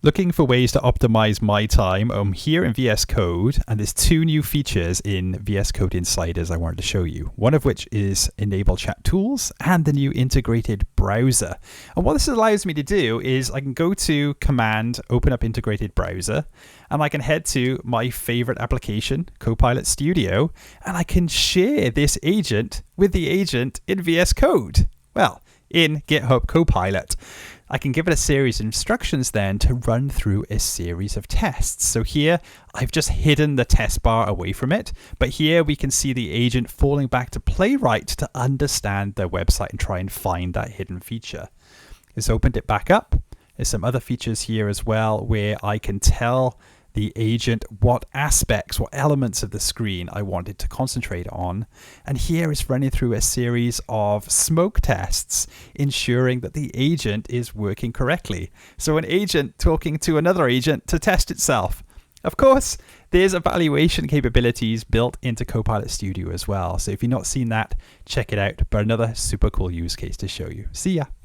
Looking for ways to optimize my time, I'm here in VS Code, and there's two new features in VS Code Insiders I wanted to show you. One of which is Enable Chat Tools and the new integrated browser. And what this allows me to do is I can go to Command, open up integrated browser, and I can head to my favorite application, Copilot Studio, and I can share this agent with the agent in VS Code. Well, in GitHub Copilot. I can give it a series of instructions then to run through a series of tests. So here, I've just hidden the test bar away from it, but here we can see the agent falling back to Playwright to understand their website and try and find that hidden feature. It's opened it back up. There's some other features here as well where I can tell the agent what aspects, what elements of the screen I wanted to concentrate on. And here is running through a series of smoke tests, ensuring that the agent is working correctly. So an agent talking to another agent to test itself. Of course, there's evaluation capabilities built into Copilot Studio as well. So if you've not seen that, check it out. But another super cool use case to show you. See ya.